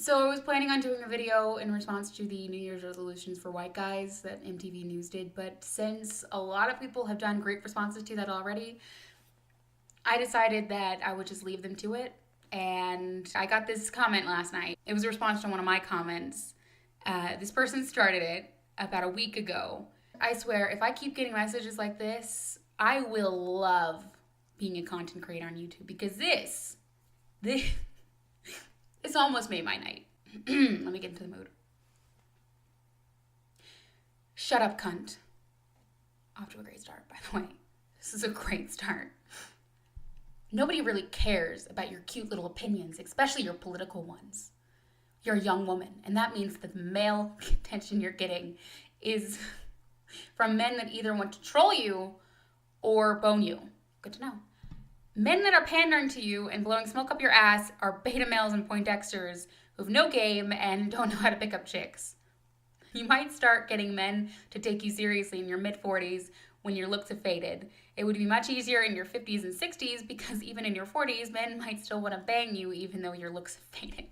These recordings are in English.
So I was planning on doing a video in response to the New Year's resolutions for white guys that MTV News did, but since a lot of people have done great responses to that already, I decided that I would just leave them to it. And I got this comment last night. It was a response to one of my comments. This person started it about a week ago. I swear, if I keep getting messages like this, I will love being a content creator on YouTube because this it's almost made my night. Let me get into the mood. Shut up, cunt. Off to a great start, by the way. This is a great start. Nobody really cares about your cute little opinions, especially your political ones. You're a young woman, and that means that the male attention you're getting is from men that either want to troll you or bone you. Good to know. Men that are pandering to you and blowing smoke up your ass are beta males and Poindexters who have no game and don't know how to pick up chicks. You might start getting men to take you seriously in your mid-40s when your looks have faded. It would be much easier in your 50s and 60s because even in your 40s, men might still want to bang you even though your looks have faded.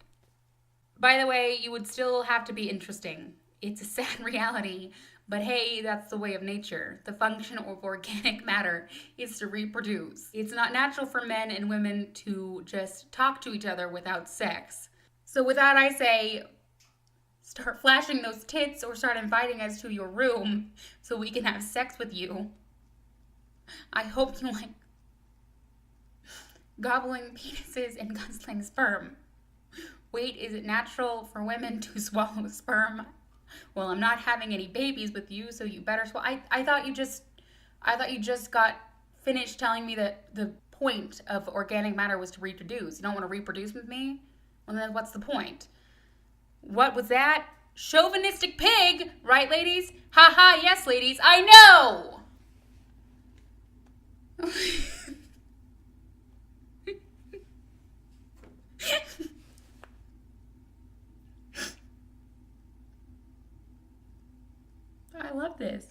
By the way, you would still have to be interesting. It's a sad reality, but hey, that's the way of nature. The function of organic matter is to reproduce. It's not natural for men and women to just talk to each other without sex. So with that, I say, start flashing those tits or start inviting us to your room so we can have sex with you. I hope you like gobbling penises and guzzling sperm. Wait, is it natural for women to swallow sperm? Well, I'm not having any babies with you, so you better swallow. I thought you just got finished telling me that the point of organic matter was to reproduce. You don't want to reproduce with me? Well, then what's the point? What was that? Chauvinistic pig, right, ladies? Ha ha, yes, ladies, I know! I love this.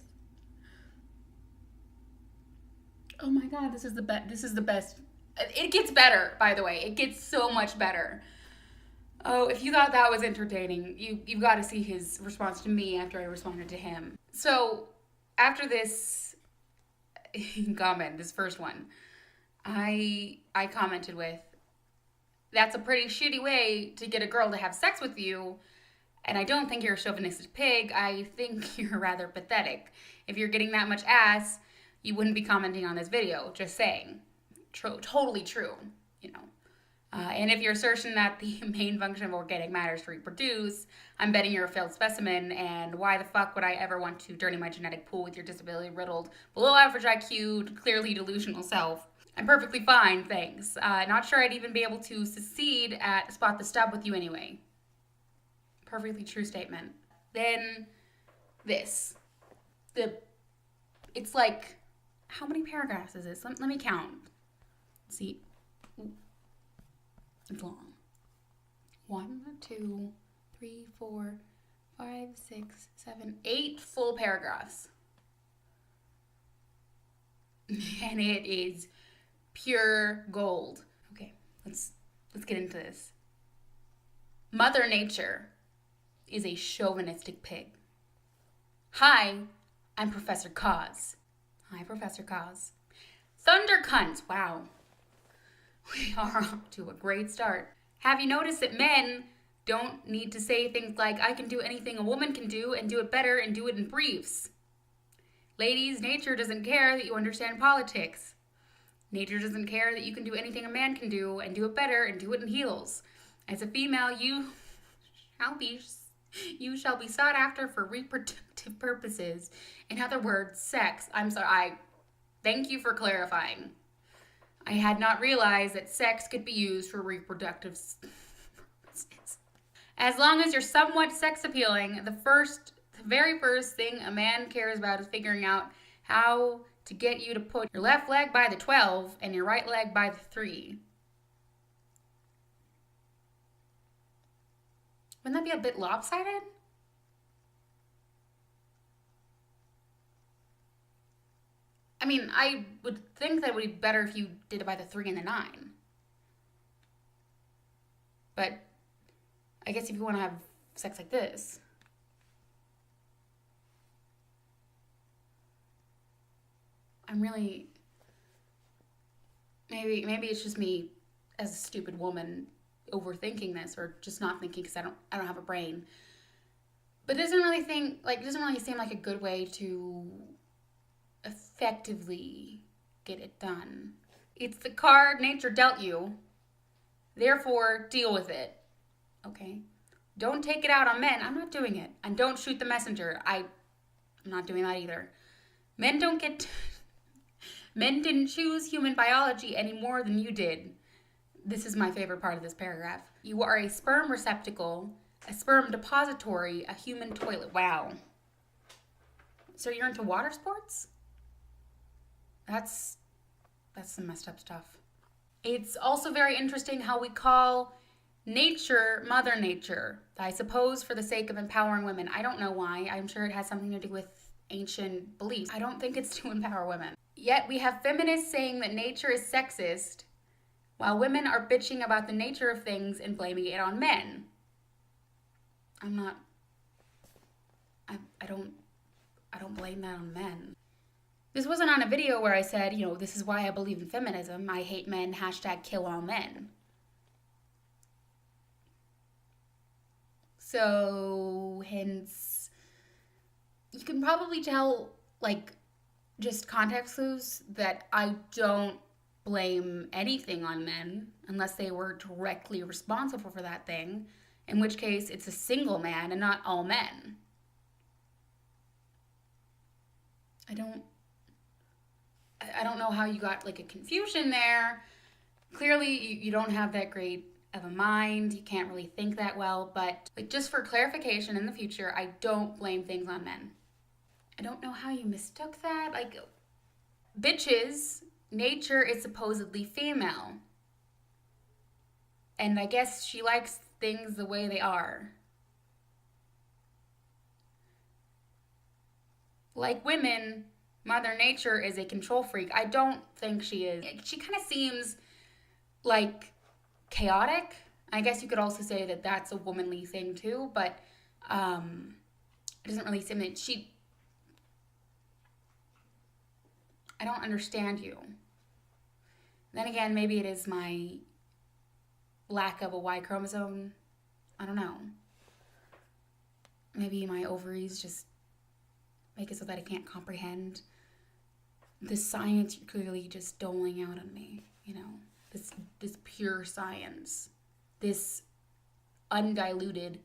Oh my god, this is the best. This is the best. It gets better, by the way. It gets so much better. Oh, if you thought that was entertaining, you've got to see his response to me after I responded to him. So, after this comment, this first one, I commented with, that's a pretty shitty way to get a girl to have sex with you, and I don't think you're a chauvinistic pig. I think you're rather pathetic. If you're getting that much ass, you wouldn't be commenting on this video. Just saying. Totally true, you know. And if you're asserting that the main function of organic matter is to reproduce, I'm betting you're a failed specimen, and why the fuck would I ever want to dirty my genetic pool with your disability-riddled, below-average IQ, clearly delusional self? I'm perfectly fine, thanks. Not sure I'd even be able to succeed at spot the stub with you anyway. Perfectly true statement. Then, this. It's like, how many paragraphs is this? Let me count. Let's see. Ooh. It's long. 1, 2, 3, 4, 5, 6, 7, 8 full paragraphs. And it is pure gold. Okay, let's get into this. Mother Nature is a chauvinistic pig. Hi, I'm Professor Cause. Hi, Professor Cause. Thunder cunts. Wow. We are off to a great start. Have you noticed that men don't need to say things like, I can do anything a woman can do and do it better and do it in briefs? Ladies, nature doesn't care that you understand politics. Nature doesn't care that you can do anything a man can do and do it better and do it in heels. As a female, you shall be sought after for reproductive purposes. In other words, sex. I'm sorry. Thank you for clarifying. I had not realized that sex could be used for reproductive purposes. As long as you're somewhat sex appealing, the very first thing a man cares about is figuring out how to get you to put your left leg by the 12 and your right leg by the 3. Wouldn't that be a bit lopsided? I mean, I would think that it would be better if you did it by the 3 and the 9. But I guess if you want to have sex like this, I'm really, maybe it's just me as a stupid woman overthinking this, or just not thinking because I don't have a brain. But it doesn't really seem like a good way to effectively get it done. It's the card nature dealt you. Therefore, deal with it. Okay? Don't take it out on men. I'm not doing it. And don't shoot the messenger. I'm not doing that either. Men don't get... Men didn't choose human biology any more than you did. This is my favorite part of this paragraph. You are a sperm receptacle, a sperm depository, a human toilet. Wow. So you're into water sports? That's some messed up stuff. It's also very interesting how we call nature Mother Nature. I suppose for the sake of empowering women. I don't know why. I'm sure it has something to do with ancient beliefs. I don't think it's to empower women. Yet we have feminists saying that nature is sexist, while women are bitching about the nature of things and blaming it on men. I don't blame that on men. This wasn't on a video where I said, this is why I believe in feminism. I hate men, #kill all men. So, hence, you can probably tell, just context clues that I don't blame anything on men unless they were directly responsible for that thing, in which case it's a single man and not all men. I don't know how you got a confusion there. Clearly you don't have that great of a mind. You can't really think that well, but just for clarification in the future, I don't blame things on men. I don't know how you mistook that. Bitches, nature is supposedly female. And I guess she likes things the way they are. Like women, Mother Nature is a control freak. I don't think she is. She kind of seems chaotic. I guess you could also say that that's a womanly thing too, but it doesn't really seem that I don't understand you. Then again, maybe it is my lack of a Y chromosome. I don't know. Maybe my ovaries just make it so that I can't comprehend the science you're clearly just doling out on me, this pure science, this undiluted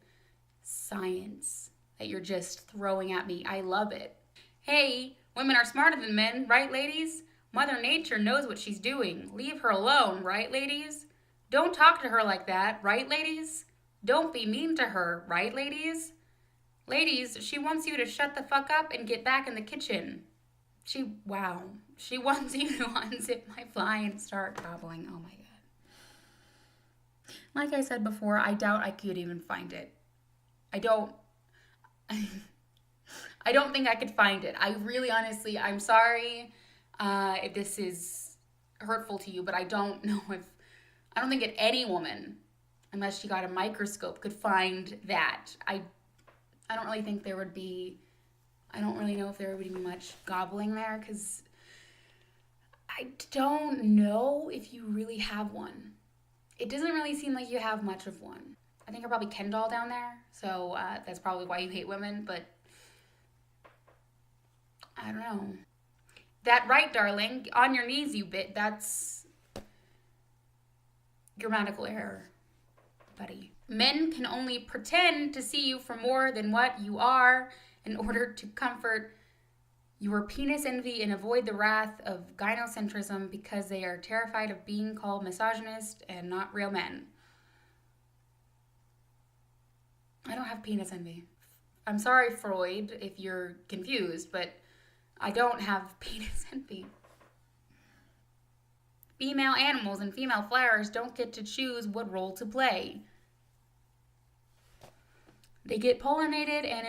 science that you're just throwing at me. I love it. Hey, women are smarter than men, right, ladies? Mother Nature knows what she's doing. Leave her alone, right, ladies? Don't talk to her like that, right, ladies? Don't be mean to her, right, ladies? Ladies, she wants you to shut the fuck up and get back in the kitchen. She wants you to unzip my fly and start gobbling. Oh my God. Like I said before, I doubt I could even find it. I don't think I could find it. I really, honestly, I'm sorry if this is hurtful to you, but I don't think that any woman, unless she got a microscope, could find that. I don't really think there would be, I don't really know if there would be much gobbling there, because I don't know if you really have one. It doesn't really seem like you have much of one. I think you're probably Ken doll down there, so that's probably why you hate women, but I don't know. That right, darling. On your knees, you bit. That's grammatical error, buddy. Men can only pretend to see you for more than what you are in order to comfort your penis envy and avoid the wrath of gynocentrism because they are terrified of being called misogynist and not real men. I don't have penis envy. I'm sorry, Freud, if you're confused, but I don't have penis envy. Female animals and female flowers don't get to choose what role to play. They get pollinated and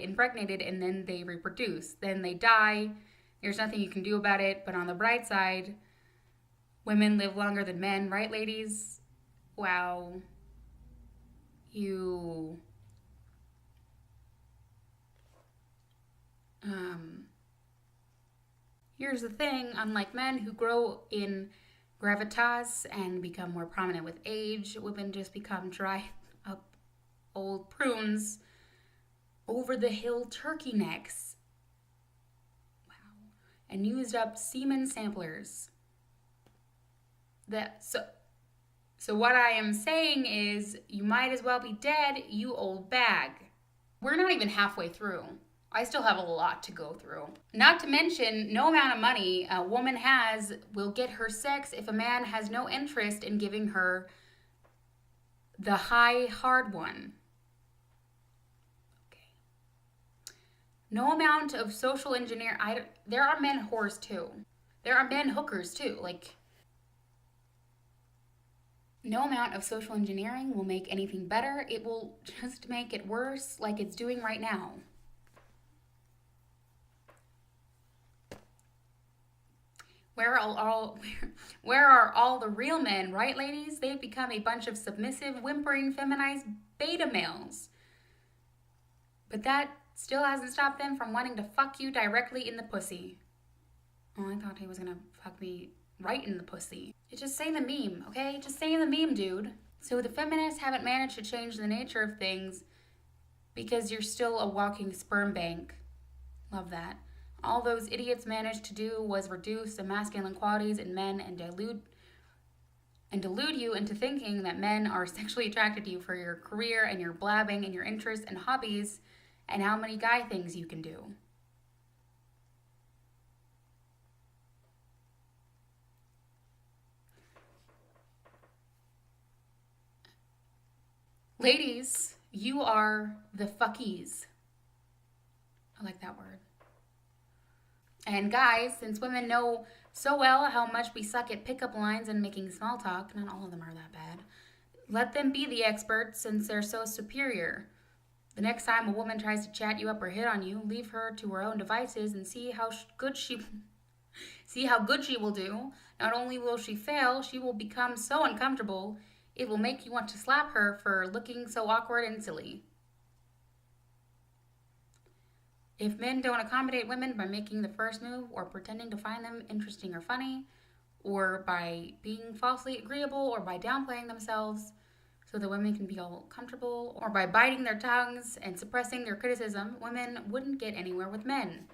impregnated and then they reproduce. Then they die. There's nothing you can do about it. But on the bright side, women live longer than men, right, ladies? wow, you here's the thing, unlike men who grow in gravitas and become more prominent with age, women just become dry up old prunes, over the hill turkey necks. Wow. And used up semen samplers. So what I am saying is, you might as well be dead, you old bag. We're not even halfway through. I still have a lot to go through. Not to mention, no amount of money a woman has will get her sex if a man has no interest in giving her the high, hard one. Okay. No amount of social engineer. There are men whores too. There are men hookers too. Like, no amount of social engineering will make anything better. It will just make it worse, like it's doing right now. Where are all the real men, right, ladies? They've become a bunch of submissive, whimpering, feminized beta males. But that still hasn't stopped them from wanting to fuck you directly in the pussy. Oh, I thought he was gonna fuck me right in the pussy. Just say the meme, okay? Just say the meme, dude. So the feminists haven't managed to change the nature of things because you're still a walking sperm bank. Love that. All those idiots managed to do was reduce the masculine qualities in men and delude you into thinking that men are sexually attracted to you for your career and your blabbing and your interests and hobbies and how many guy things you can do. Ladies, you are the fuckies. I like that word. And guys, since women know so well how much we suck at pickup lines and making small talk, not all of them are that bad, let them be the experts since they're so superior. The next time a woman tries to chat you up or hit on you, leave her to her own devices and see how good she will do. Not only will she fail, she will become so uncomfortable, it will make you want to slap her for looking so awkward and silly. If men don't accommodate women by making the first move or pretending to find them interesting or funny, or by being falsely agreeable or by downplaying themselves so that women can be all comfortable, or by biting their tongues and suppressing their criticism, women wouldn't get anywhere with men.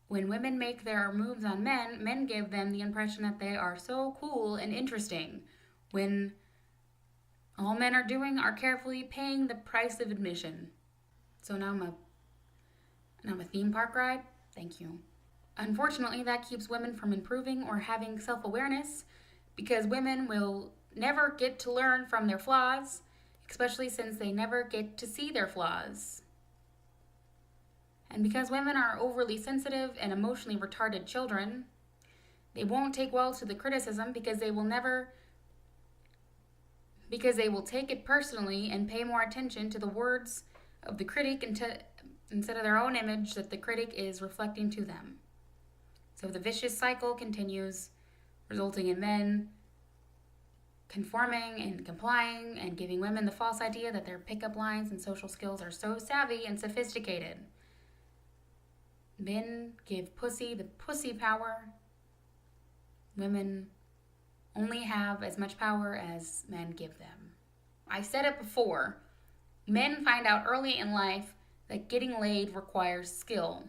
When women make their moves on men, men give them the impression that they are so cool and interesting, when all men are doing are carefully paying the price of admission. So now I'm a theme park ride? Thank you. Unfortunately, that keeps women from improving or having self-awareness because women will never get to learn from their flaws, especially since they never get to see their flaws. And because women are overly sensitive and emotionally retarded children, they won't take well to the criticism because they will take it personally and pay more attention to the words of the critic instead of their own image that the critic is reflecting to them. So the vicious cycle continues, resulting in men conforming and complying and giving women the false idea that their pickup lines and social skills are so savvy and sophisticated. Men give pussy the pussy power. Women only have as much power as men give them. I said it before. Men find out early in life that getting laid requires skill.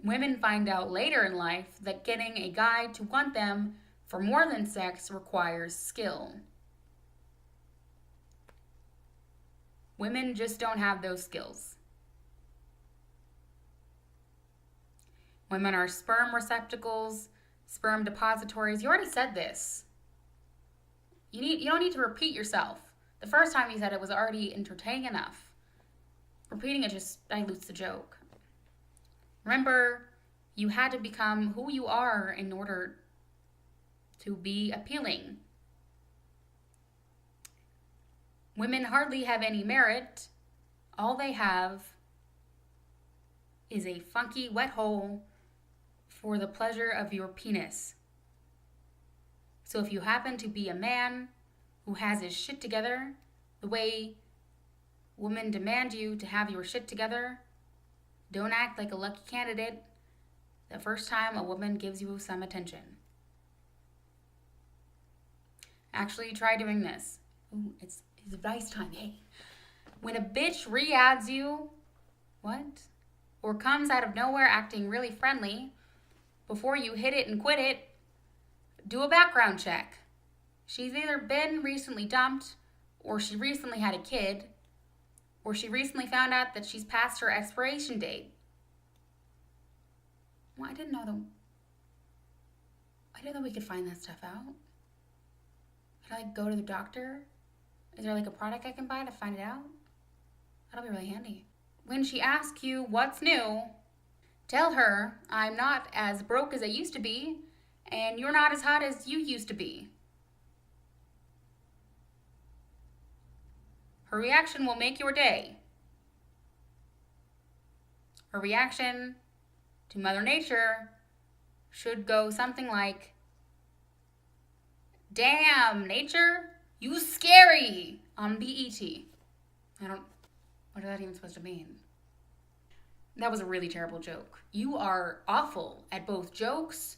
Women find out later in life that getting a guy to want them for more than sex requires skill. Women just don't have those skills. Women are sperm receptacles, sperm depositories. You already said this. You don't need to repeat yourself. The first time you said it was already entertaining enough. Repeating it just dilutes the joke. Remember, you had to become who you are in order to be appealing. Women hardly have any merit. All they have is a funky wet hole for the pleasure of your penis. So if you happen to be a man who has his shit together the way women demand you to have your shit together, don't act like a lucky candidate the first time a woman gives you some attention. Actually, try doing this. Ooh, it's advice time. Hey, when a bitch re-adds you, what? Or comes out of nowhere acting really friendly, before you hit it and quit it, do a background check. She's either been recently dumped, or she recently had a kid, or she recently found out that she's past her expiration date. Well, I didn't know we could find that stuff out. Can I go to the doctor? Is there a product I can buy to find it out? That'll be really handy. When she asks you what's new, tell her I'm not as broke as I used to be, and you're not as hot as you used to be. Her reaction will make your day. Her reaction to Mother Nature should go something like, "Damn, nature, you scary," on BET. What is that even supposed to mean? That was a really terrible joke. You are awful at both jokes,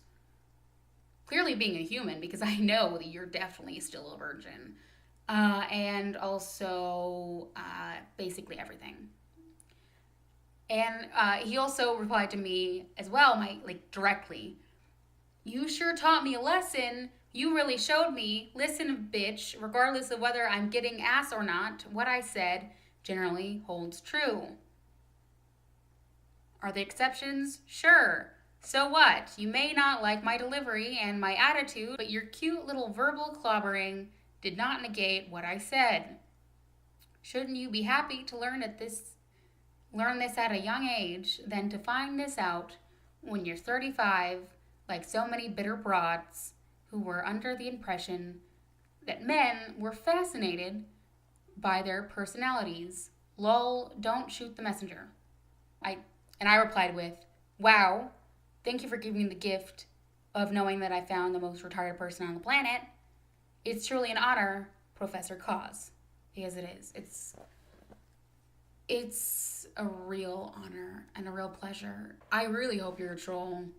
clearly being a human, because I know that you're definitely still a virgin, and also basically everything. And he also replied to me as well, directly, "You sure taught me a lesson. You really showed me. Listen, bitch, regardless of whether I'm getting ass or not, what I said generally holds true. Are there exceptions? Sure. So what? You may not like my delivery and my attitude, but your cute little verbal clobbering did not negate what I said. Shouldn't you be happy to learn this at a young age than to find this out when you're 35, like so many bitter broads who were under the impression that men were fascinated by their personalities? Lol, don't shoot the messenger." I replied with, "Wow, thank you for giving me the gift of knowing that I found the most retarded person on the planet. It's truly an honor, Professor Cause." Because it is. It's a real honor and a real pleasure. I really hope you're a troll.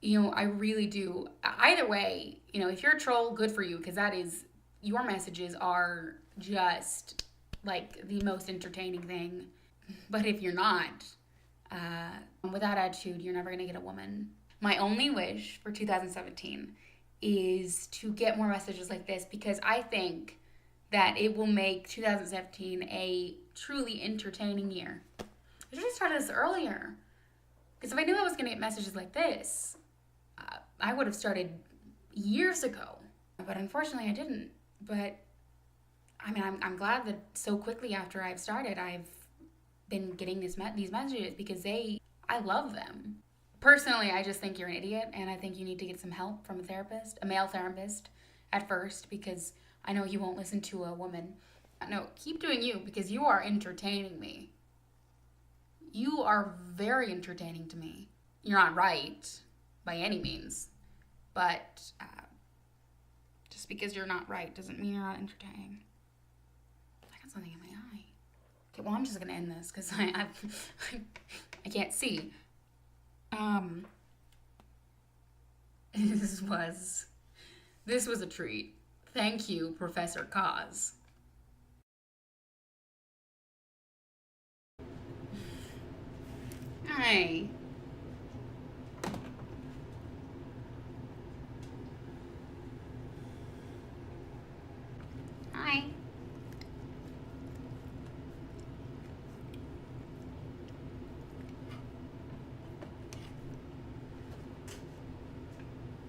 I really do. Either way, if you're a troll, good for you, because your messages are just the most entertaining thing. But if you're not, with that attitude, you're never going to get a woman. My only wish for 2017 is to get more messages like this, because I think that it will make 2017 a truly entertaining year. I should have started this earlier, because if I knew I was going to get messages like this, I would have started years ago. But unfortunately, I didn't. But I'm glad that so quickly after I've started, I've been getting these messages, because I love them. Personally, I just think you're an idiot, and I think you need to get some help from a male therapist at first, because I know you won't listen to a woman. No, keep doing you, because you are entertaining me. You are very entertaining to me. You're not right by any means, but just because you're not right doesn't mean you're not entertaining. I got something in my eye. Okay, well, I'm just gonna end this because I can't see. This was a treat. Thank you, Professor Cause. Hi.